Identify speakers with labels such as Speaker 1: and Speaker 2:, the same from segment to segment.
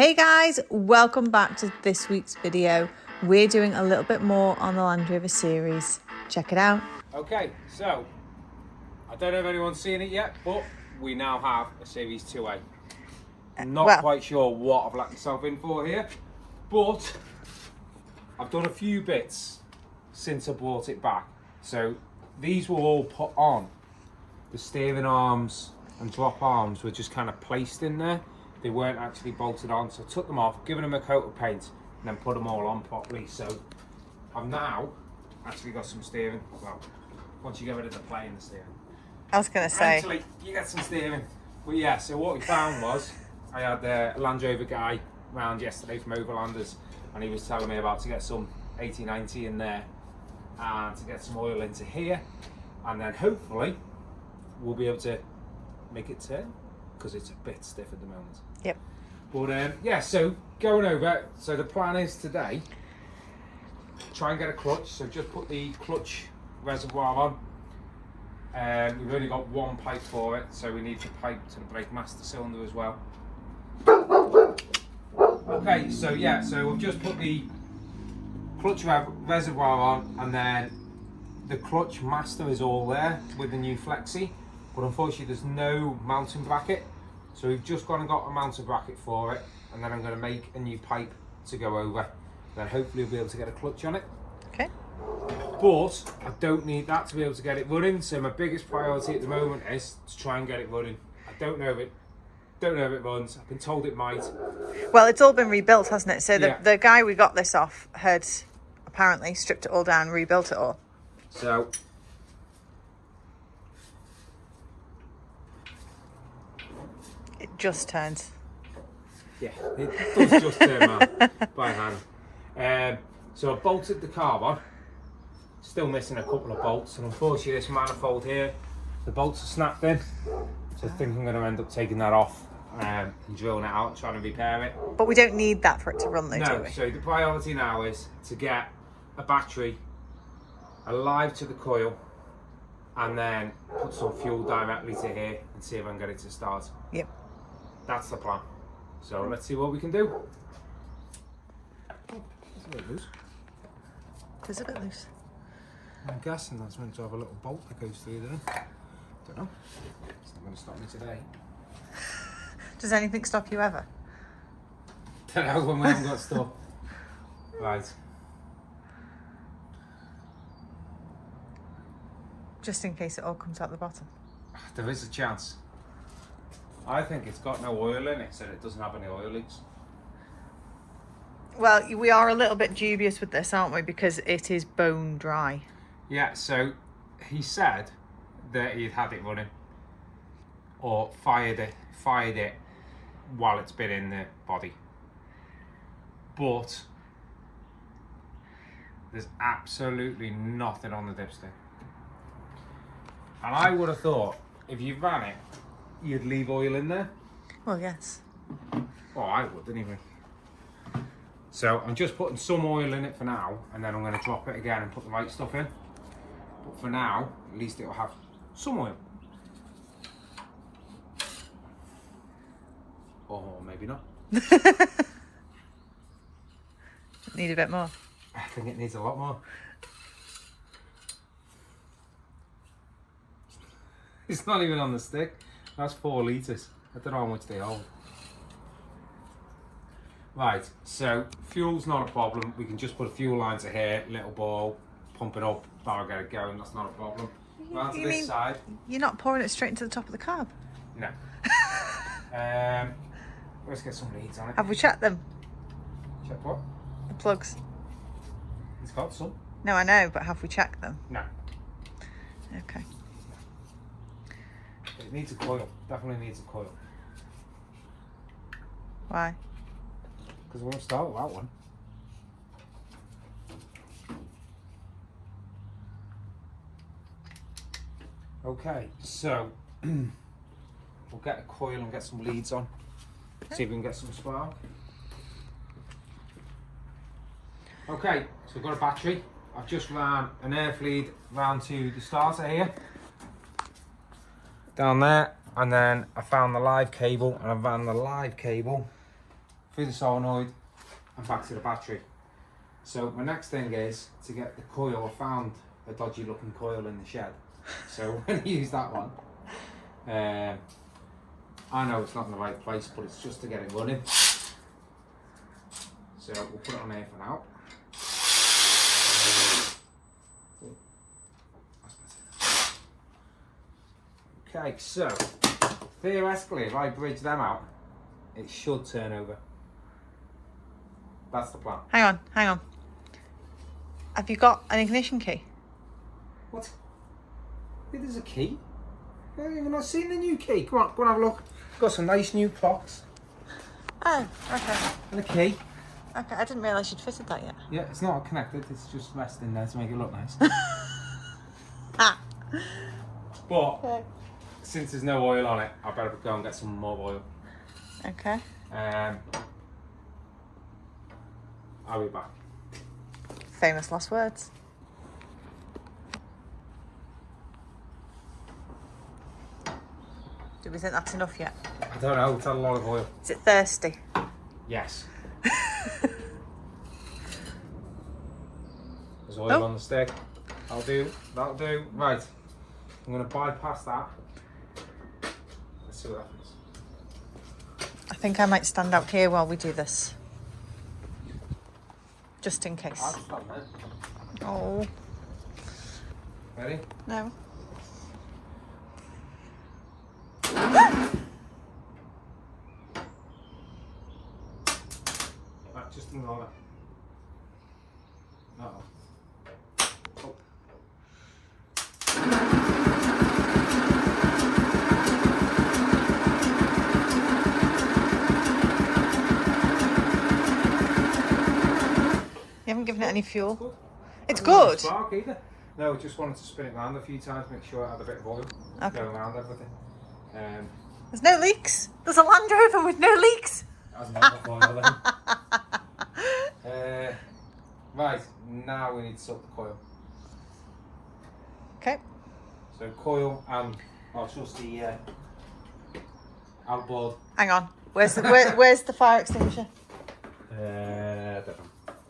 Speaker 1: Hey guys, welcome back to this week's video. We're doing a little bit more on the Land Rover series. Check it out.
Speaker 2: Okay, so I don't know if anyone's seen it yet, but we now have a Series 2A. Not quite sure what I've let myself in for here, but I've done a few bits since I brought it back. So these were all put on. The steering arms and drop arms were just kind of placed in there. They weren't actually bolted on, so I took them off, given them a coat of paint, and then put them all on properly. So I've now actually got some steering. Well, once you get rid of the play in the steering.
Speaker 1: I was going to say.
Speaker 2: Actually, you get some steering. But yeah, so what we found was, I had a Land Rover guy round yesterday from Overlanders, and he was telling me about to get some 80/90 in there, and to get some oil into here, and then hopefully we'll be able to make it turn, because it's a bit stiff at the moment.
Speaker 1: Yep.
Speaker 2: But yeah, so going over, so the plan is today, try and get a clutch, so just put the clutch reservoir on. We've only got one pipe for it, so we need the pipe to the brake master cylinder as well. Okay, so yeah, so we've just put the clutch reservoir on, and then the clutch master is all there with the new flexi, but unfortunately there's no mounting bracket, so we've just gone and got a mounting bracket for it, and then I'm going to make a new pipe to go over, then hopefully we'll be able to get a clutch on it.
Speaker 1: Okay.
Speaker 2: But I don't need that to be able to get it running, so my biggest priority at the moment is to try and get it running. I don't know if it runs. I've been told it might.
Speaker 1: Well, it's all been rebuilt, hasn't it? So
Speaker 2: Yeah.
Speaker 1: the guy we got this off had apparently stripped it all down, rebuilt it all.
Speaker 2: So
Speaker 1: It just turns.
Speaker 2: yeah, it does just turn around by hand. So I bolted the carb on, still missing a couple of bolts, and unfortunately this manifold here, the bolts are snapped in, so I think I'm going to end up taking that off and drilling it out and trying to repair it.
Speaker 1: But we don't need that for it to run though, do
Speaker 2: No,
Speaker 1: we?
Speaker 2: so the priority now is to get a battery alive to the coil, and then put some fuel directly to here and see if I can get it to start.
Speaker 1: Yep.
Speaker 2: That's the plan. So let's see what we can do. Oh, it's a bit loose.
Speaker 1: It's a bit loose.
Speaker 2: I'm guessing that's meant to have a little bolt that goes through there. Don't know. It's not going to stop me today.
Speaker 1: Does anything stop you ever?
Speaker 2: Don't know when we haven't got stuff. Right.
Speaker 1: Just in case it all comes out the bottom.
Speaker 2: There is a chance. I think it's got no oil in it, so it doesn't have any oil leaks.
Speaker 1: Well, we are a little bit dubious with this, aren't we? Because it is bone dry.
Speaker 2: Yeah, so he said that he'd had it running, or fired it while it's been in the body. But there's absolutely nothing on the dipstick. And I would have thought if you ran it, you'd leave oil in there.
Speaker 1: Well, yes.
Speaker 2: Oh, I would anyway. So I'm just putting some oil in it for now, and then I'm going to drop it again and put the right stuff in. But for now, at least it'll have some oil. Or maybe not.
Speaker 1: Need a bit more.
Speaker 2: I think it needs a lot more. It's not even on the stick. That's 4 litres. I don't know how much they hold. Right, so fuel's not a problem. We can just put a fuel line to here, little ball, pump it up, that'll get it going. That's not a problem. Round to this side.
Speaker 1: You're not pouring it straight into the top of the carb?
Speaker 2: No. Let's get some leads on it.
Speaker 1: Have we checked them?
Speaker 2: Check what?
Speaker 1: The plugs?
Speaker 2: It's got some.
Speaker 1: No, I know, but have we checked them?
Speaker 2: No.
Speaker 1: Okay.
Speaker 2: It needs a coil. Definitely needs a coil.
Speaker 1: Why?
Speaker 2: Because we're going to start with that one. Okay, so we'll get a coil and get some leads on.
Speaker 1: Okay.
Speaker 2: See if we can get some spark. Okay, so we've got a battery. I've just ran an air lead round to the starter here. Down there, and then I found the live cable, and I ran the live cable through the solenoid and back to the battery. So my next thing is to get the coil. I found a dodgy looking coil in the shed, so we're going to use that one. I know it's not in the right place, but it's just to get it running. So we'll put it on here for now. Okay, so theoretically, if I bridge them out, it should turn over. That's the plan.
Speaker 1: Hang on. Have you got an ignition key?
Speaker 2: What? There's a key? I've even not seen the new key. Come on, go and have a look. Got some nice new clocks.
Speaker 1: Oh, okay.
Speaker 2: And a key.
Speaker 1: Okay, I didn't realise you'd fitted that yet.
Speaker 2: Yeah, it's not connected, it's just resting in there to make it look nice. But,
Speaker 1: Okay.
Speaker 2: since there's no oil on it, I better go and get some more oil.
Speaker 1: Okay.
Speaker 2: I'll be back.
Speaker 1: Famous last words. Do we think that's enough yet?
Speaker 2: I don't know, it's had a lot of oil.
Speaker 1: Is it thirsty?
Speaker 2: Yes. There's oil on the stick. That'll do. Right. I'm going to bypass that. Let's see what happens.
Speaker 1: I think I might stand out here while we do this. Just in case.
Speaker 2: I'll stand there.
Speaker 1: Oh.
Speaker 2: Ready?
Speaker 1: No.
Speaker 2: Right, just ignore that. Uh-oh. Oh.
Speaker 1: You haven't given it any fuel.
Speaker 2: Good.
Speaker 1: It's
Speaker 2: Doesn't have a
Speaker 1: good.
Speaker 2: spark either. No, just wanted to spin it around a few times, make sure it had a bit of oil going around everything.
Speaker 1: There's no leaks. There's a Land Rover with no leaks.
Speaker 2: Hasn't had enough oil then. Right, now we need to sort the coil.
Speaker 1: Okay.
Speaker 2: So coil and I'll trust the outboard.
Speaker 1: Hang on. Where's the fire extinguisher?
Speaker 2: Don't know.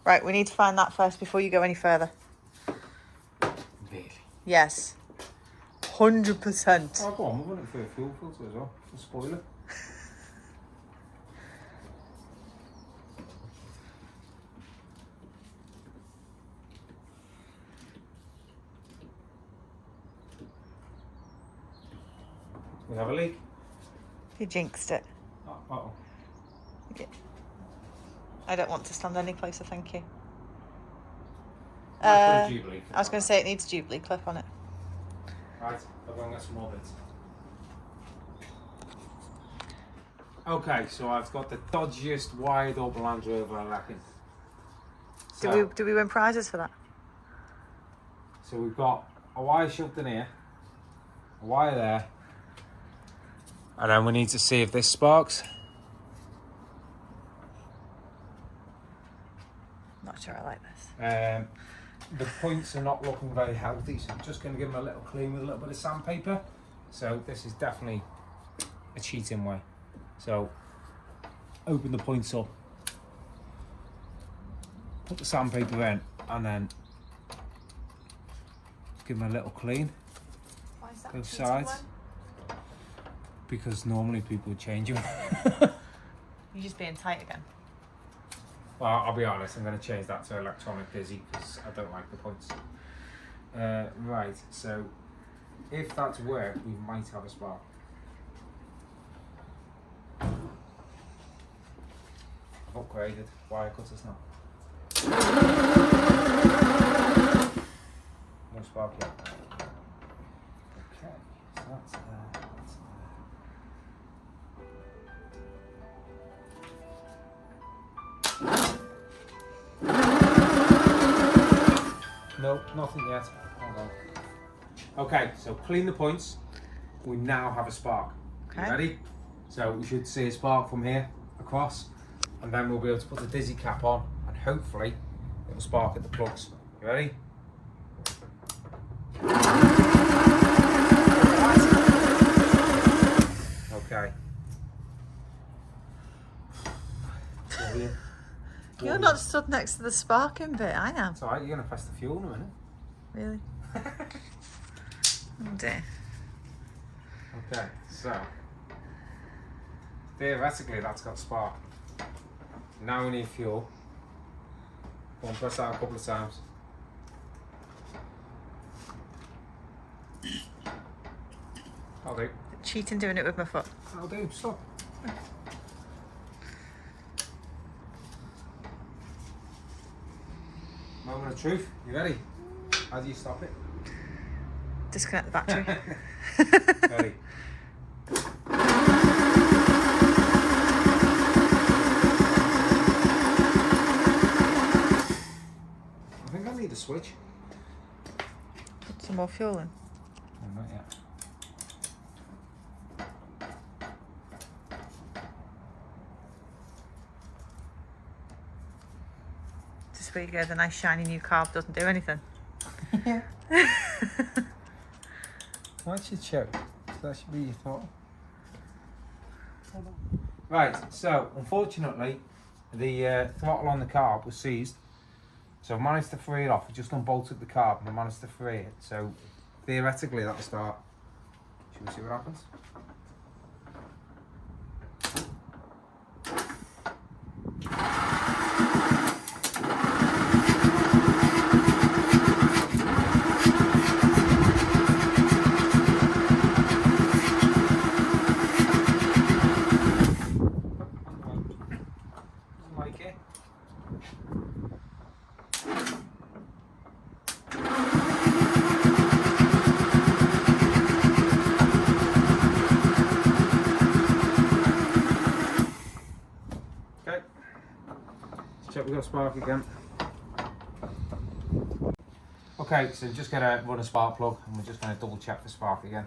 Speaker 1: Right, we need to find that first before you go any further.
Speaker 2: Really?
Speaker 1: Yes. 100%.
Speaker 2: Oh, go on, we're running for a fuel filter as well. A spoiler. We have a leak.
Speaker 1: You jinxed it.
Speaker 2: Uh-oh.
Speaker 1: Yeah. I don't want to stand any closer, thank you.
Speaker 2: I'll put a Jubilee.
Speaker 1: I was going to say it needs a Jubilee clip on it.
Speaker 2: Right, I'll go and get some more bits. Okay, so I've got the dodgiest wired up Land Rover, I reckon. So,
Speaker 1: Do we win prizes for that?
Speaker 2: so we've got a wire shoved in here, a wire there, and then we need to see if this sparks.
Speaker 1: Not sure I like this.
Speaker 2: The points are not looking very healthy, so I'm just going to give them a little clean with a little bit of sandpaper. So this is definitely a cheating way. So open the points up, put the sandpaper in, and then give them a little clean.
Speaker 1: Why is that
Speaker 2: Both sides. Because normally people would change them.
Speaker 1: You're just being tight again.
Speaker 2: Well, I'll be honest, I'm going to change that to electronic dizzy because I don't like the points. Right, so if that's worked, we might have a spark. I've upgraded wire cutters now. No spark yet. Okay, so that's there. Nope, nothing yet. Hold on. Okay, so clean the points. We now have a spark.
Speaker 1: Okay.
Speaker 2: You ready? So we should see a spark from here across, and then we'll be able to put the dizzy cap on, and hopefully it'll spark at the plugs. You ready? Okay. being.
Speaker 1: You're not stood next to the sparking bit, I am.
Speaker 2: It's alright, you're going to press the fuel in a minute.
Speaker 1: Really? Oh dear.
Speaker 2: Okay, so theoretically that's got spark. Now we need fuel. Go and press that a couple of times. I'll do.
Speaker 1: Cheating doing it with my foot.
Speaker 2: I'll do, stop. Moment of truth, you ready? How do you stop it?
Speaker 1: Disconnect the battery.
Speaker 2: Ready? I think I need a switch.
Speaker 1: Put some more fuel in.
Speaker 2: Oh, not yet.
Speaker 1: Just where you go, the nice shiny new carb doesn't do anything.
Speaker 2: Yeah. Why should choke? That should be your thought. Right, so unfortunately the throttle on the carb was seized. So I managed to free it off. I just unbolted the carb and I managed to free it. So theoretically that'll start. Should we see what happens? Check we've got spark again. Okay, so just gonna run a spark plug and we're just gonna double check for spark again.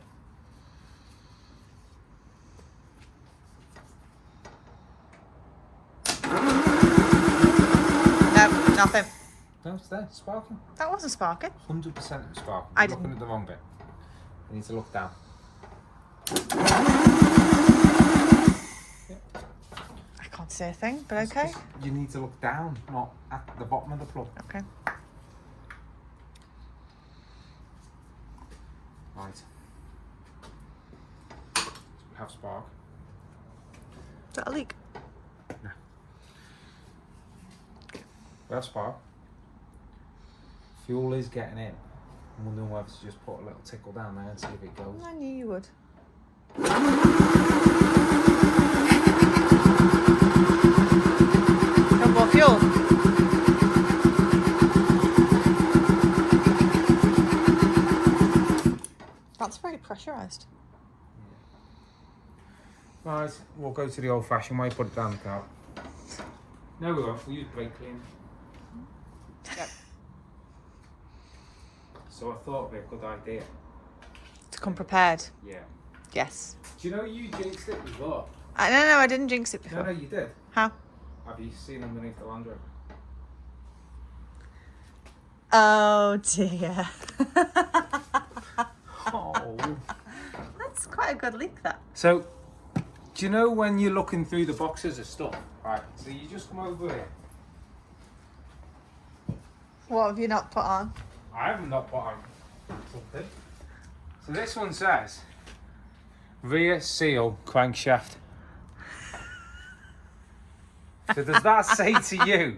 Speaker 1: No, nothing.
Speaker 2: No, it's there, sparking.
Speaker 1: That wasn't sparking.
Speaker 2: 100% sparking.
Speaker 1: I
Speaker 2: You're
Speaker 1: didn't.
Speaker 2: looking at the wrong bit. You need to look down.
Speaker 1: I can't see a thing, but okay.
Speaker 2: You need to look down, not at the bottom of the plug.
Speaker 1: Okay.
Speaker 2: Right. So we have spark.
Speaker 1: Is that a leak?
Speaker 2: No. We have spark. Fuel is getting in. I'm wondering whether to just put a little tickle down there and see if it goes.
Speaker 1: I knew you would. No more fuel. That's very pressurised.
Speaker 2: Right, we'll go to the old fashioned way, put it down the car. No, we won't. We'll use brake cleaner.
Speaker 1: Yep.
Speaker 2: So I thought it'd be a good idea.
Speaker 1: To come prepared.
Speaker 2: Yeah.
Speaker 1: Yes.
Speaker 2: Do you know you jinxed it before?
Speaker 1: No, I didn't jinx it before.
Speaker 2: No, you did.
Speaker 1: How?
Speaker 2: Have you seen underneath the Land Rover?
Speaker 1: Oh dear.
Speaker 2: Oh.
Speaker 1: That's quite a good leak, that.
Speaker 2: So, do you know when you're looking through the boxes of stuff? Right, so you just come over here.
Speaker 1: What have you not put on?
Speaker 2: I have not put on something. So this one says, rear seal crankshaft. So does that say to you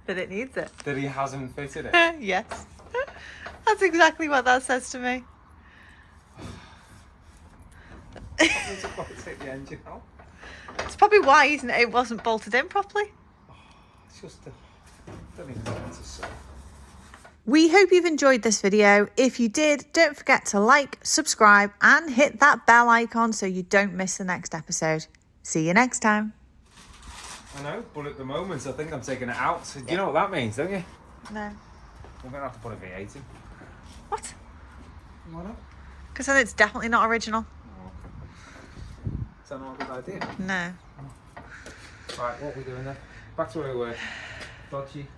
Speaker 1: That it needs it.
Speaker 2: that he hasn't fitted it?
Speaker 1: Yes. That's exactly what that says to me.
Speaker 2: It's about to take the engine out.
Speaker 1: It's probably why, isn't it? It wasn't bolted in properly.
Speaker 2: It's just don't even know what to say.
Speaker 1: We hope you've enjoyed this video. If you did, don't forget to like, subscribe and hit that bell icon so you don't miss the next episode. See you next time.
Speaker 2: I know, but at the moment I think I'm taking it out. So do you know what that means, don't you?
Speaker 1: No.
Speaker 2: We're going to have to put a V8 in.
Speaker 1: What?
Speaker 2: Why not?
Speaker 1: Because then it's definitely not original.
Speaker 2: Is that not a good idea?
Speaker 1: No.
Speaker 2: Right, what are we doing then? Back to where we were. Dodgy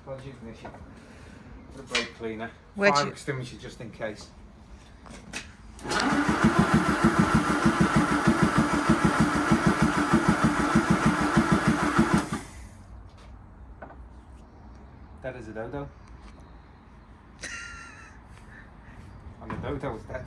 Speaker 2: ignition. The brake cleaner. Fire extinguisher just in case. Dead as a dodo. And the dodo was dead.